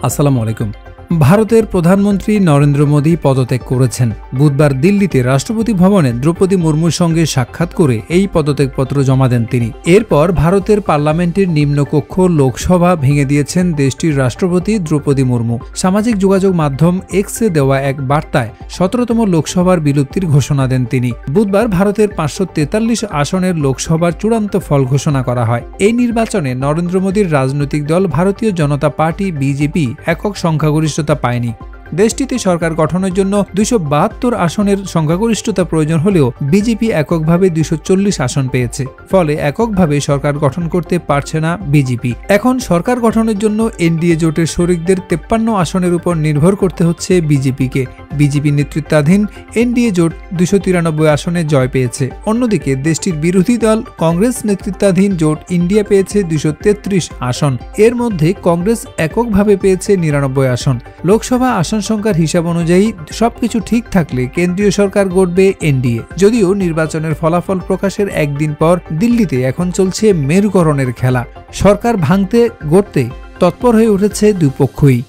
আসসালামু আলাইকুম। ভারতের প্রধানমন্ত্রী নরেন্দ্র মোদী পদত্যাগ করেছেন। বুধবার দিল্লিতে রাষ্ট্রপতি ভবনে দ্রৌপদী মুর্মুর সঙ্গে সাক্ষাৎ করে এই পদত্যাগপত্র জমা দেন তিনি। এরপর ভারতের পার্লামেন্টের নিম্নকক্ষ লোকসভা ভেঙে দিয়েছেন দেশটির রাষ্ট্রপতি দ্রৌপদী মুর্মু। সামাজিক যোগাযোগ মাধ্যম এক্সে দেওয়া এক বার্তায় ১৭তম লোকসভার বিলুপ্তির ঘোষণা দেন তিনি। বুধবার ভারতের ৫৪৩ আসনের লোকসভার চূড়ান্ত ফল ঘোষণা করা হয়। এই নির্বাচনে নরেন্দ্র মোদীর রাজনৈতিক দল ভারতীয় জনতা পার্টি বিজেপি একক সংখ্যাগরিষ্ঠতা পায়নি। দেশটিতে সরকার গঠনের জন্য ২৭২ আসনের সংখ্যাগরিষ্ঠতা প্রয়োজন হলেও বিজেপি এককভাবে ২৪০ আসন পেয়েছে। ফলে এককভাবে সরকার গঠন করতে পারছে না বিজেপি। এখন সরকার গঠনের জন্য এনডিএ জোটের শরিকদের ৫৩ আসনের উপর নির্ভর করতে হচ্ছে বিজেপিকে। বিজেপি নেতৃত্বাধীন এনডিএ জোট ২৯৩ আসনে জয় পেয়েছে। অন্যদিকে দেশটির বিরোধী দল কংগ্রেস নেতৃত্বাধীন জোট ইন্ডিয়া পেয়েছে ২৩৩ আসন। এর মধ্যে কংগ্রেস এককভাবে পেয়েছে ৯৯ আসন। লোকসভা আসন সংখ্যার হিসাব অনুযায়ী সবকিছু ঠিক থাকলে কেন্দ্রীয় সরকার গড়বে এনডিএ। যদিও নির্বাচনের ফলাফল প্রকাশের একদিন পর দিল্লিতে এখন চলছে মেরুকরণের খেলা। সরকার ভাঙতে গড়তে তৎপর হয়ে উঠেছে দুপক্ষই।